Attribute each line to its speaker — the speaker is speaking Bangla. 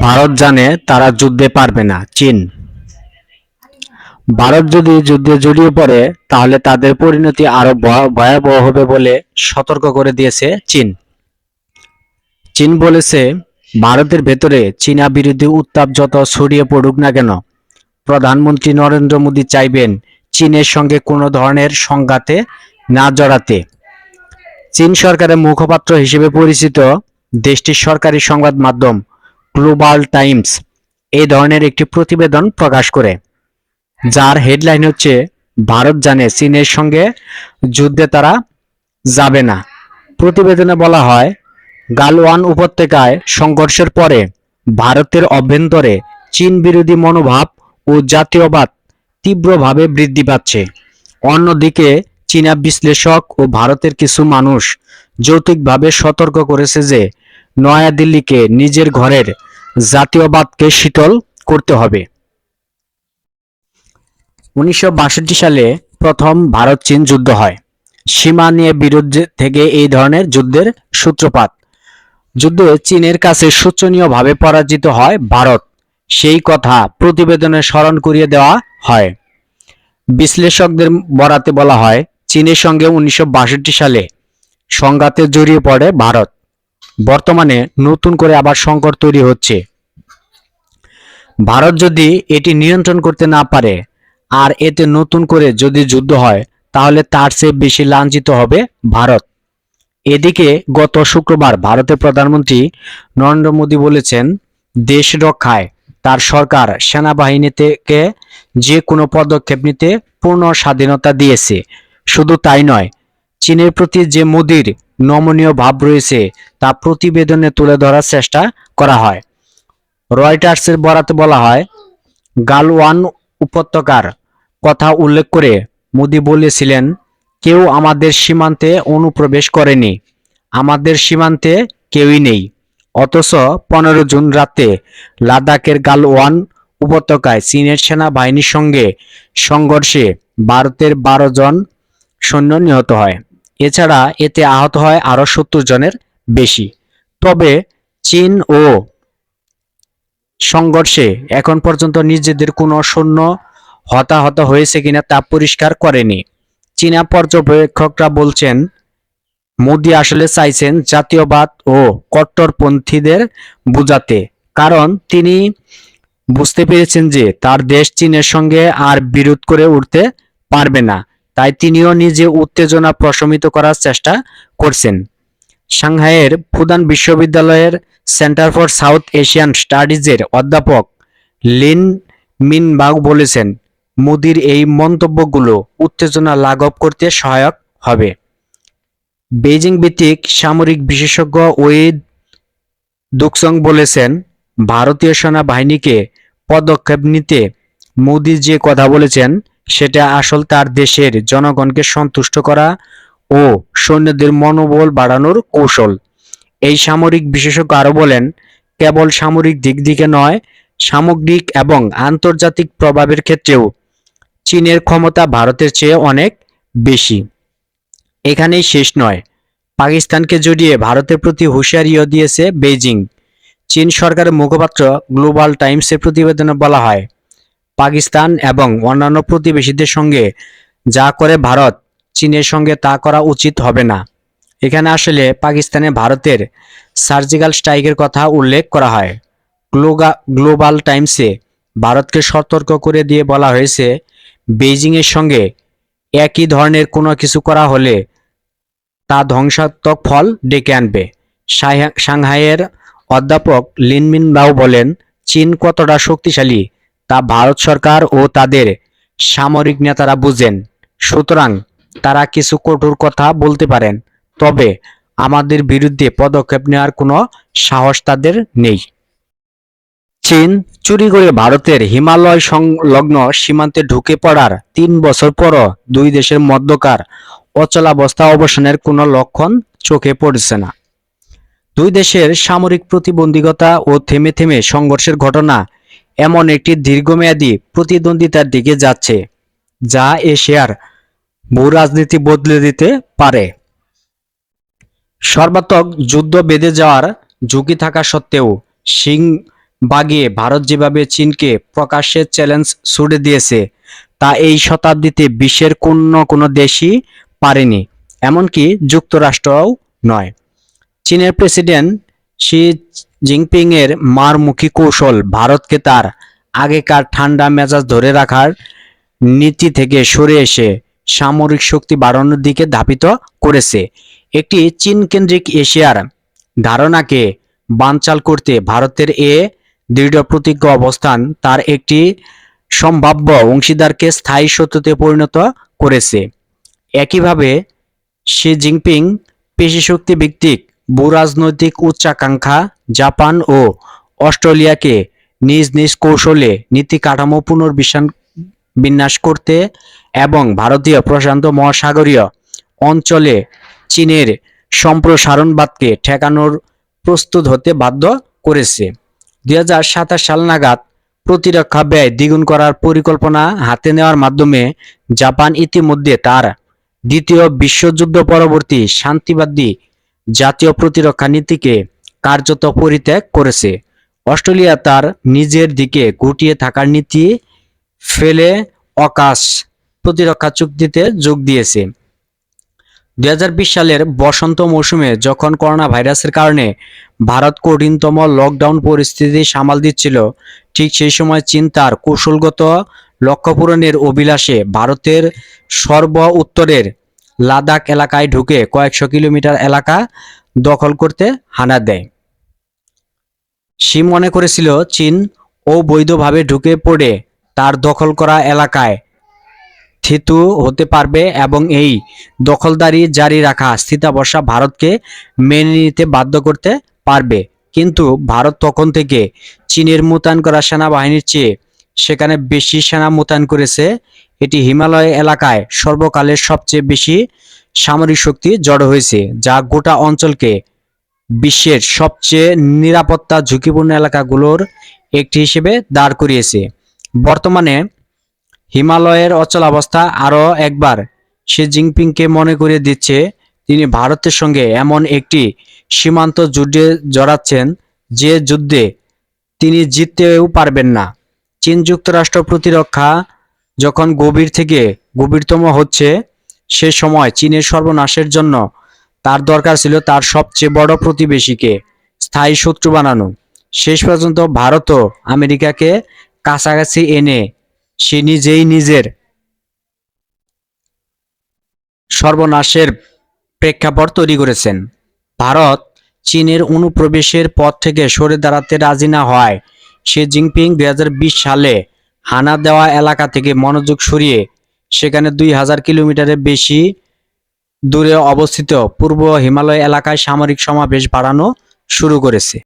Speaker 1: ভারত জানে তারা যুদ্ধে পারবে না। চীন। ভারত যদি যুদ্ধে জড়িয়ে পড়ে তাহলে তাদের পরিণতি আরো ভয়াবহ হবে বলে সতর্ক করে দিয়েছে চীন। চীন বলেছে, ভারতের ভেতরে চীনা বিরোধী উত্তাপ যত ছড়িয়ে পড়ুক না কেন, প্রধানমন্ত্রী নরেন্দ্র মোদী চাইবেন চীনের সঙ্গে কোনো ধরনের সংঘাতে না জড়াতে। চীন সরকারের মুখপাত্র হিসেবে পরিচিত দেশটির সরকারি সংবাদ মাধ্যম গ্লোবাল টাইমস এই ধরনের একটি প্রতিবেদন প্রকাশ করে, যার হেডলাইন হচ্ছে, ভারত জানে চীনের সঙ্গে যুদ্ধে তারা যাবে না। প্রতিবেদনে বলা হয়, গালওয়ান উপত্যকায় সংঘর্ষের পরে ভারতের অভ্যন্তরে চীন বিরোধী মনোভাব ও জাতীয়বাদ তীব্রভাবে বৃদ্ধি পাচ্ছে। অন্যদিকে চীনা বিশ্লেষক ও ভারতের কিছু মানুষ যৌক্তিকভাবে সতর্ক করেছে যে নয়াদিল্লিকে নিজের ঘরের জাতীয়বাদকে শীতল করতে হবে। 1962 সালে প্রথম ভারত-চীন যুদ্ধ হয়। সীমা নিয়ে বিরোধ থেকে এই ধরনের যুদ্ধের সূত্রপাত। যুদ্ধে চীনের কাছে শোচনীয়ভাবে পরাজিত হয় ভারত, সেই কথা প্রতিবেদনে স্মরণ করিয়ে দেওয়া হয়। বিশ্লেষকদের বরাতে বলা হয়, চীনের সঙ্গে 1962 সালে সংঘাতে জড়িয়ে পড়ে ভারত। বর্তমানে নতুন করে আবার সংকট তৈরি হচ্ছে। ভারত যদি এটি নিয়ন্ত্রণ করতে না পারে আর এতে নতুন করে যদি যুদ্ধ হয়, তাহলে তার চেয়ে বেশি লাঞ্ছিত হবে ভারত। এদিকে গত শুক্রবার ভারতের প্রধানমন্ত্রী নরেন্দ্র মোদী বলেছেন, দেশ রক্ষায় তার সরকার সেনাবাহিনী থেকে যে কোনো পদক্ষেপ নিতে পূর্ণ স্বাধীনতা দিয়েছে। শুধু তাই নয়, চীনের প্রতি যে মোদীর নমনীয় ভাব রয়েছে তা প্রতিবেদনে তুলে ধরার চেষ্টা করা হয়। রয়টার্সের বরাতে বলা হয়, গালওয়ান উপত্যকার কথা উল্লেখ করে মোদী বলেছিলেন, কেউ আমাদের সীমান্তে অনুপ্রবেশ করেনি, আমাদের সীমান্তে কেউই নেই। অথচ 15 জুন রাতে লাদাখের গালওয়ান উপত্যকায় চীনের সেনাবাহিনীর সঙ্গে সংঘর্ষে ভারতের 12 জন সৈন্য নিহত হয়। এছাড়া এতে আহত হয় আরও 70 জনের বেশি। তবে চীন ও সংঘর্ষে এখন পর্যন্ত নিজেদের কোনো সৈন্য হতাহত হয়েছে কিনা তা পরিষ্কার করেনি। চীনা পর্যবেক্ষকরা বলছেন, মোদী আসলে চাইছেন জাতীয়বাদ ও কট্টরপন্থীদের বোঝাতে, কারণ তিনি বুঝতে পেরেছেন যে তার দেশ চীনের সঙ্গে আর বিরোধ করে উঠতে পারবে না, তাই তিনিও নিজে উত্তেজনা প্রশমিত করার চেষ্টা করছেন। সাংহাইয়ের ফুদান বিশ্ববিদ্যালয়ের সেন্টার ফর সাউথ এশিয়ান স্টাডিজের অধ্যাপক লিন মিনবাও বলেছেন, মোদির এই মন্তব্যগুলো উত্তেজনা লাঘব করতে সহায়ক হবে। বেইজিং ভিত্তিক সামরিক বিশেষজ্ঞ ওয়েই দুকসং বলেছেন, ভারতীয় সেনাবাহিনীকে পদক্ষেপ নিতে মোদি যে কথা বলেছেন সেটা আসল তার দেশের জনগণকে সন্তুষ্ট করা ও সৈন্যদের মনোবল বাড়ানোর কৌশল। এই সামরিক বিশেষজ্ঞ আরো বলেন, কেবল সামরিক দিক থেকে নয়, সামগ্রিক এবং আন্তর্জাতিক প্রভাবের ক্ষেত্রেও চীনের ক্ষমতা ভারতের চেয়ে অনেক বেশি। এখানেই শেষ নয়, পাকিস্তানকে জড়িয়ে ভারতের প্রতি হুঁশিয়ারিও দিয়েছে বেইজিং। চীন সরকারের মুখপাত্র গ্লোবাল টাইমসের প্রতিবেদনে বলা হয়, পাকিস্তান এবং অন্যান্য প্রতিবেশীদের সঙ্গে যা করে ভারত, চীনের সঙ্গে তা করা উচিত হবে না। এখানে আসলে পাকিস্তানে ভারতের সার্জিক্যাল স্ট্রাইকের কথা উল্লেখ করা হয়। গ্লোবাল টাইমসে ভারতকে সতর্ক করে দিয়ে বলা হয়েছে, বেইজিংয়ের সঙ্গে একই ধরনের কোনো কিছু করা হলে তা ধ্বংসাত্মক ফল ডেকে আনবে। সাংহাইয়ের অধ্যাপক লিন মিনবাও বলেন, চীন কতটা শক্তিশালী তা ভারত সরকার ও তাদের সামরিক নেতারা বুঝেন। সুতরাং তারা কিছু কঠোর কথা বলতে পারেন, তবে আমাদের বিরুদ্ধে পদক্ষেপ নেওয়ার কোনো সাহস তাদের নেই। চীন চুরি করে ভারতের হিমালয় সংলগ্ন সীমান্তে ঢুকে পড়ার 3 বছর পরও দুই দেশের মধ্যকার অচলাবস্থা অবসানের কোনো লক্ষণ চোখে পড়ছে না। দুই দেশের সামরিক প্রতিবন্ধকতা ও থেমে থেমে সংঘর্ষের ঘটনা এমন একটি দীর্ঘমেয়াদী প্রতিদ্বন্দ্বিতার দিকে যাচ্ছে, যা এশিয়ার ভূ-রাজনীতি বদলে দিতে পারে। সর্বাত্মক যুদ্ধ বেঁধে যাওয়ার ঝুঁকি থাকা সত্ত্বেও বাগিয়ে ভারত যেভাবে চীনকে প্রকাশ্যে চ্যালেঞ্জ ছুড়ে দিয়েছে তা এই শতাব্দীতে বিশ্বের কোনো দেশই পারেনি, এমনকি যুক্তরাষ্ট্রও নয়। চীনের প্রেসিডেন্ট শি জিনপিং এর মারমুখী কৌশল ভারতকে তার আগেকার ঠান্ডা মেজাজ ধরে রাখার নীতি থেকে সরে এসে সামরিক শক্তি বাড়ানোর দিকে ধাবিত করেছে। একটি চীন কেন্দ্রিক এশিয়ার ধারণাকে বানচাল করতে ভারতের এ দৃঢ় প্রতিজ্ঞ অবস্থান তার একটি সম্ভাব্য অংশীদারকে স্থায়ী শত্রুতে পরিণত করেছে। একইভাবে শি জিনপিং পেশিশক্তি ভিত্তিক ভূরাজনৈতিক উচ্চাকাঙ্ক্ষা জাপান ও অস্ট্রেলিয়াকে নিজ নিজ কৌশলে নীতি কাঠামো পুনর্বিন্যাস করতে এবং ভারতীয় প্রশান্ত মহাসাগরীয় অঞ্চলে চীনের সম্প্রসারণবাদকে ঠেকানোর প্রস্তুত হতে বাধ্য করেছে। 2027 সাল নাগাদ প্রতিরক্ষা ব্যয় দ্বিগুণ করার পরিকল্পনা হাতে নেওয়ার মাধ্যমে জাপান ইতিমধ্যে তার দ্বিতীয় বিশ্বযুদ্ধ পরবর্তী শান্তিবাদী জাতীয় প্রতিরক্ষা নীতিকে কার্যত পরিত্যাগ করেছে। অস্ট্রেলিয়া তার নিজের দিকে গুটিয়ে থাকার নীতি ফেলে অকাশ প্রতিরক্ষা চুক্তিতে যোগ দিয়েছে। 2020 সালের বসন্ত মৌসুমে যখন করোনা ভাইরাসের কারণে ভারত কঠিনতম লকডাউন পরিস্থিতি সামাল দিচ্ছিল, ঠিক সেই সময় চীন তার কৌশলগত লক্ষ্য পূরণের অভিলাষে ভারতের সর্ব উত্তরের লাদাখ এলাকায় ঢুকে কয়েকশো কিলোমিটার এলাকা দখল করতে হানা দেয়। শি মনে করেছিল চীন অবৈধভাবে ঢুকে পড়ে তার দখল করা এলাকায় থিতু হতে পারবে এবং এই দখলদারি জারি রাখা স্থিতাবস্থা ভারতকে মেনে নিতে বাধ্য করতে পারবে। কিন্তু ভারত তখন থেকে চীনের মোতায়েন করা সেনাবাহিনীর চেয়ে সেখানে বেশি সেনা মোতায়েন করেছে। এটি হিমালয় এলাকায় সর্বকালের সবচেয়ে বেশি সামরিক শক্তি জড়ো হয়েছে, যা গোটা অঞ্চলকে বিশ্বের সবচেয়ে নিরাপত্তা ঝুঁকিপূর্ণ এলাকাগুলোর একটি হিসেবে দাঁড় করিয়েছে। বর্তমানে হিমালয়ের অচলাবস্থা আরও একবার শি জিনপিংকে মনে করিয়ে দিচ্ছে তিনি ভারতের সঙ্গে এমন একটি সীমান্ত যুদ্ধে জড়াচ্ছেন যে যুদ্ধে তিনি জিততেও পারবেন না। চীন যুক্তরাষ্ট্র প্রতিরক্ষা যখন গভীর থেকে গভীরতম হচ্ছে, সে সময় চীনের সর্বনাশের জন্য তার দরকার ছিল তার সবচেয়ে বড় প্রতিবেশীকে স্থায়ী শত্রু বানানো। শেষ পর্যন্ত ভারত ও আমেরিকাকে কাছাকাছি এনে সে নিজেই নিজের সর্বনাশের প্রেক্ষাপট তৈরি করেছেন। ভারত চীনের অনুপ্রবেশের পথ থেকে সরে দাঁড়াতে রাজি না হওয়ায় শি জিনপিং 2020 সালে হানা দেওয়া এলাকা থেকে মনোযোগ সরিয়ে সেখানে 2000 কিলোমিটারের বেশি দূরে অবস্থিত পূর্ব হিমালয় এলাকায় সামরিক সমাবেশ বাড়ানো শুরু করেছে।